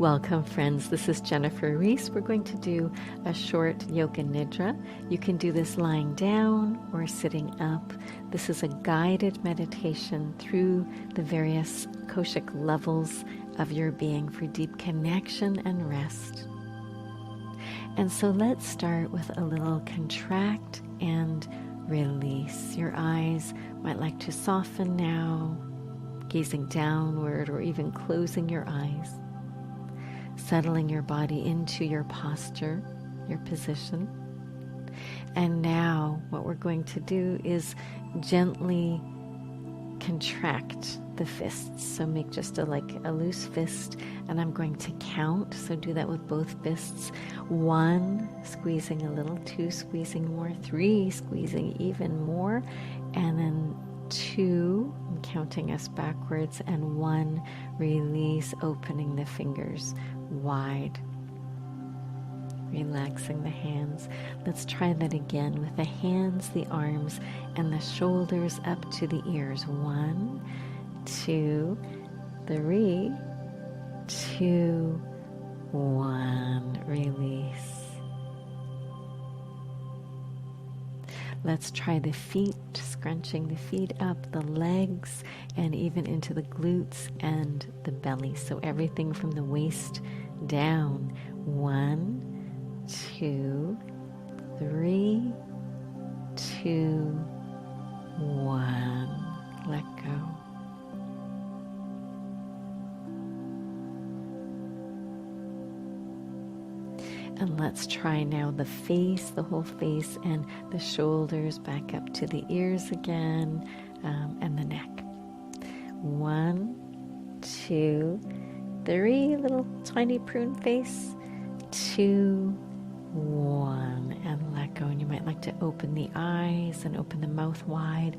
Welcome, friends. This is Jennifer Reis. We're going to do a short yoga nidra. You can do this lying down or sitting up. This is a guided meditation through the various koshic levels of your being for deep connection and rest. And so let's start with a little contract and release. Your eyes might like to soften now, gazing downward or even closing your eyes. Settling your body into your posture, your position. And now what we're going to do is gently contract the fists. So make just a loose fist, and I'm going to count. So do that with both fists. 1, squeezing a little, 2, squeezing more, 3, squeezing even more, and then 2, I'm counting us backwards, and 1, release, opening the fingers wide, relaxing the hands. Let's try that again with the hands, the arms, and the shoulders up to the ears. 1, 2, 3, 2, 1, release. Let's try the feet, scrunching the feet up, the legs, and even into the glutes and the belly. So everything from the waist down. 1, 2, 3, 2, 1. Let go. And let's try now the face, the whole face, and the shoulders back up to the ears again, and the neck. 1, 2, 3, little tiny prune face. 2, 1, and let go. And you might like to open the eyes and open the mouth wide,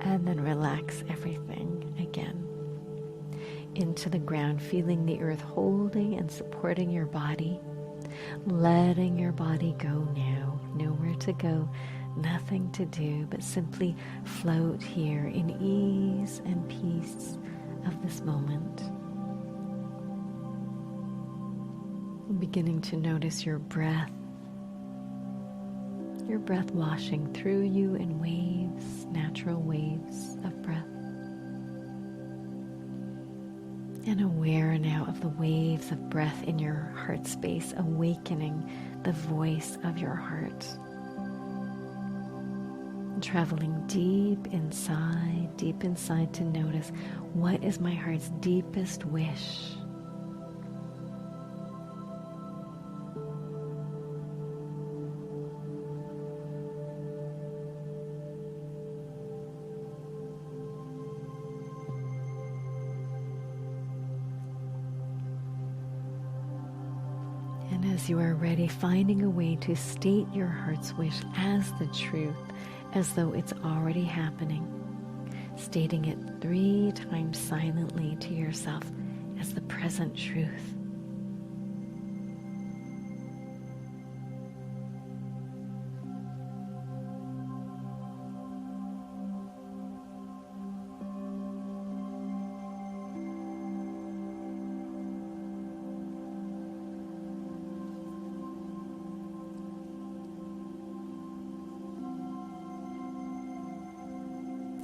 and then relax everything again. Into the ground, feeling the earth holding and supporting your body, letting your body go now. Nowhere to go, nothing to do, but simply float here in ease and peace of this moment. Beginning to notice your breath washing through you in waves, natural waves of breath. And aware now of the waves of breath in your heart space, awakening the voice of your heart. And traveling deep inside to notice, what is my heart's deepest wish? And as you are ready, finding a way to state your heart's wish as the truth, as though it's already happening, stating it 3 times silently to yourself as the present truth.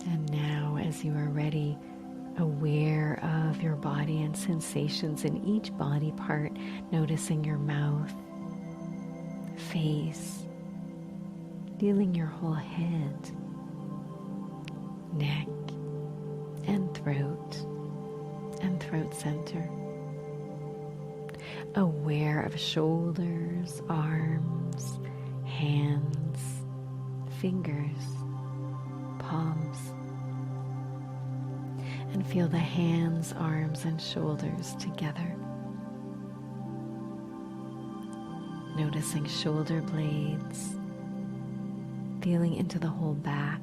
And now, as you are ready, aware of your body and sensations in each body part, noticing your mouth, face, feeling your whole head, neck, and throat center. Aware of shoulders, arms, hands, fingers, palms. And feel the hands, arms, and shoulders together. Noticing shoulder blades, feeling into the whole back,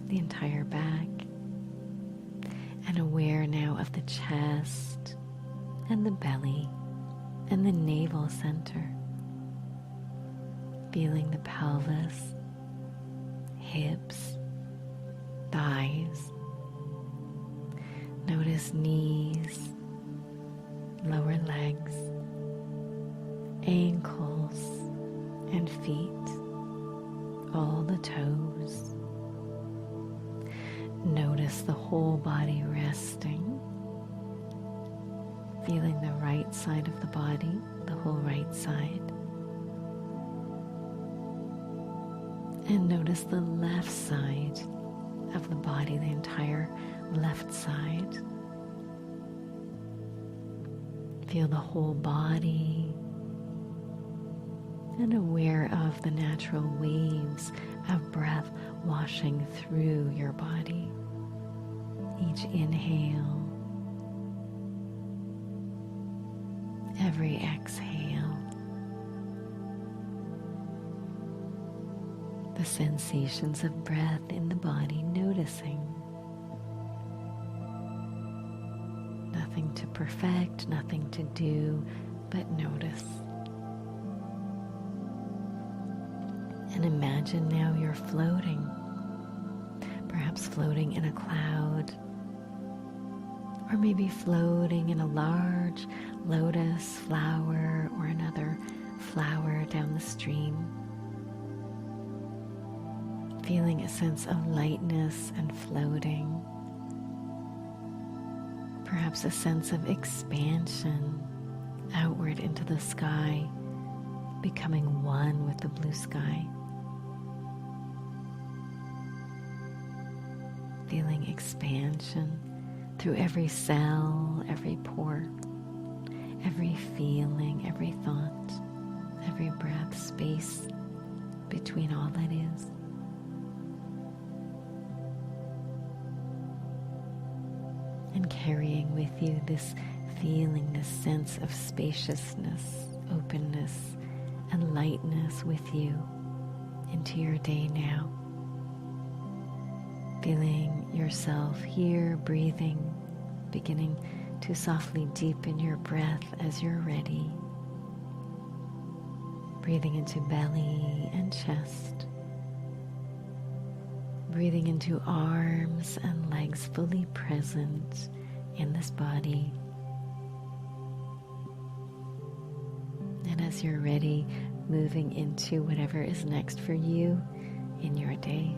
the entire back. And aware now of the chest and the belly and the navel center. Feeling the pelvis, hips, thighs. Notice knees, legs, ankles, and feet, all the toes. Notice the whole body resting, feeling the right side of the body, the whole right side. And notice the left side of the body, the entire left side. Feel the whole body and aware of the natural waves of breath washing through your body. Each inhale, every exhale, the sensations of breath in the body, noticing. Nothing to perfect, nothing to do, but notice. And imagine now you're floating, perhaps floating in a cloud, or maybe floating in a large lotus flower or another flower down the stream. Feeling a sense of lightness and floating. Perhaps a sense of expansion outward into the sky, becoming one with the blue sky. Feeling expansion through every cell, every pore, every feeling, every thought, every breath, space between all that is. And carrying with you this feeling, this sense of spaciousness, openness, and lightness with you into your day now. Feeling yourself here, breathing, beginning to softly deepen your breath as you're ready. Breathing into belly and chest. Breathing into arms and legs fully present in this body. And as you're ready, moving into whatever is next for you in your day.